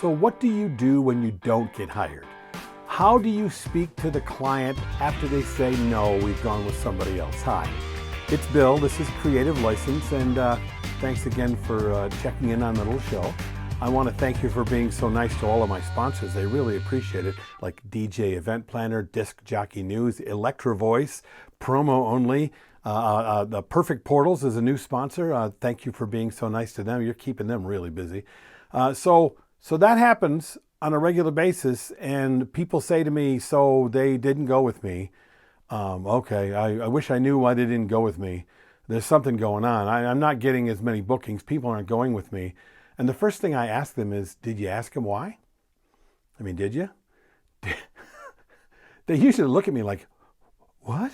So what do you do when you don't get hired? How do you speak to the client after they say, no, we've gone with somebody else? Hi, it's Bill. This is Creative License, and thanks again for checking in on the little show. I want to thank you for being so nice to all of my sponsors. I really appreciate it, like DJ Event Planner, Disc Jockey News, Electro Voice, Promo Only. The Perfect Portals is a new sponsor. Thank you for being so nice to them. You're keeping them really busy. So that happens on a regular basis, and people say to me, so they didn't go with me. Okay, I wish I knew why they didn't go with me. There's something going on. I'm not getting as many bookings. People aren't going with me. And the first thing I ask them is, did you ask them why? I mean, did you? They usually look at me like, what?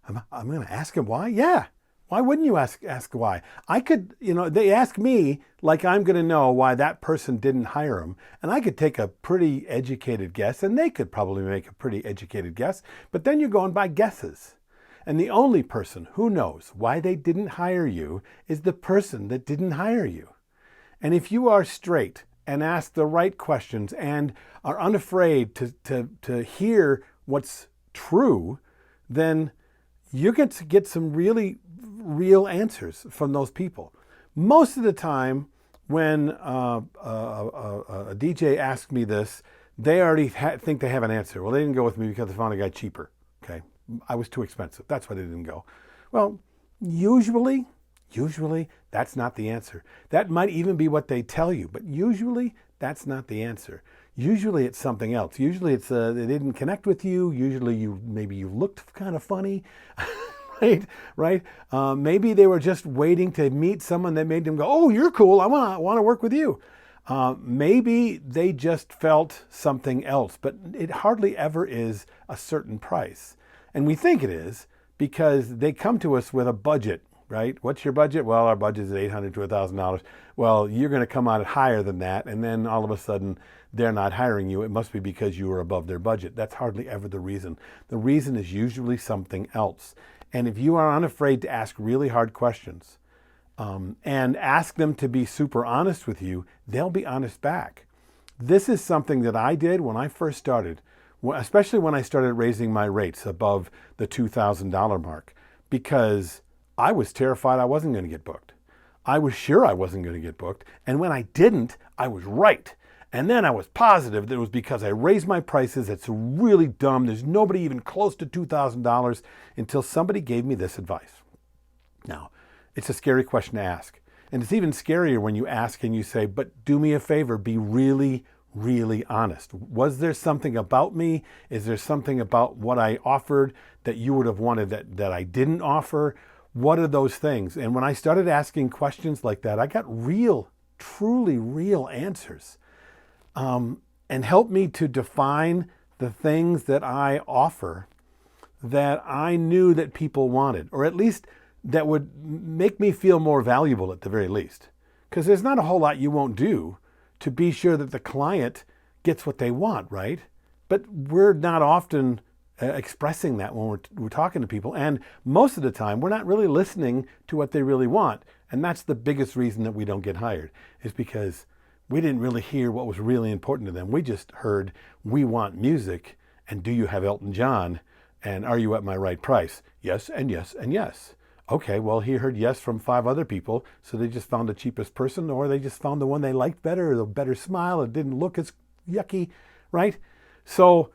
I'm going to ask him why? Yeah. Why wouldn't you ask why? I could, they ask me like I'm going to know why that person didn't hire him. And I could take a pretty educated guess, and they could probably make a pretty educated guess. But then you're going by guesses. And the only person who knows why they didn't hire you is the person that didn't hire you. And if you are straight and ask the right questions and are unafraid to hear what's true, then you're going to get some really real answers from those people. Most of the time when a DJ asks me this, they already think they have an answer. Well, they didn't go with me because they found a guy cheaper. Okay, I was too expensive. That's why they didn't go. Well, usually that's not the answer. That might even be what they tell you, but usually that's not the answer. Usually it's something else. Usually it's they didn't connect with you. Usually maybe you looked kind of funny. Right? Maybe they were just waiting to meet someone that made them go, oh, you're cool. I want to work with you. Maybe they just felt something else, but it hardly ever is a certain price. And we think it is because they come to us with a budget, right? What's your budget? Well, our budget is $800 to $1,000. Well, you're going to come out higher than that. And then all of a sudden they're not hiring you. It must be because you were above their budget. That's hardly ever the reason. The reason is usually something else. And if you are unafraid to ask really hard questions and ask them to be super honest with you, they'll be honest back. This is something that I did when I first started, especially when I started raising my rates above the $2,000 mark, because I was terrified I wasn't going to get booked. I was sure I wasn't going to get booked. And when I didn't, I was right. And then I was positive that it was because I raised my prices. It's really dumb. There's nobody even close to $2,000 until somebody gave me this advice. Now, it's a scary question to ask. And it's even scarier when you ask and you say, but do me a favor, be really, really honest. Was there something about me? Is there something about what I offered that you would have wanted that I didn't offer? What are those things? And when I started asking questions like that, I got real, truly real answers. And help me to define the things that I offer that I knew that people wanted, or at least that would make me feel more valuable at the very least. Because there's not a whole lot you won't do to be sure that the client gets what they want, right? But we're not often expressing that when we're talking to people. And most of the time, we're not really listening to what they really want. And that's the biggest reason that we don't get hired, is because we didn't really hear what was really important to them. We just heard, we want music, and do you have Elton John, and are you at my right price? Yes, and yes, and yes. Okay, well, he heard yes from 5 other people, so they just found the cheapest person, or they just found the one they liked better, or the better smile, it didn't look as yucky, right? So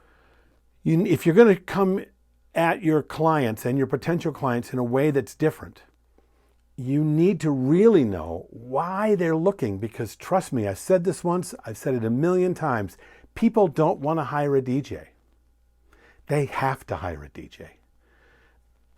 if you're going to come at your clients and your potential clients in a way that's different, you need to really know why they're looking, because trust me, I said this once, I've said it a million times. People don't want to hire a DJ. They have to hire a DJ.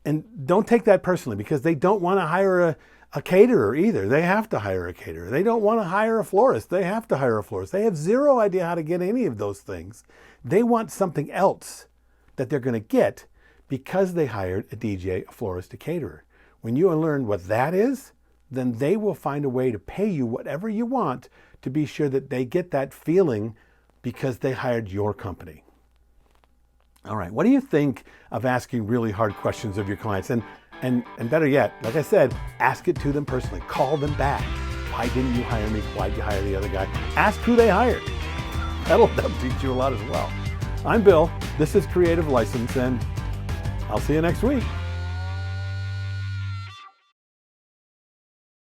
And don't take that personally, because they don't want to hire a caterer either. They have to hire a caterer. They don't want to hire a florist. They have to hire a florist. They have zero idea how to get any of those things. They want something else that they're going to get because they hired a DJ, a florist, a caterer. When you learn what that is, then they will find a way to pay you whatever you want to be sure that they get that feeling because they hired your company. All right, what do you think of asking really hard questions of your clients? And better yet, like I said, ask it to them personally. Call them back. why didn't you hire me? Why'd you hire the other guy? Ask who they hired. That'll teach you a lot as well. I'm Bill. This is Creative License, and I'll see you next week.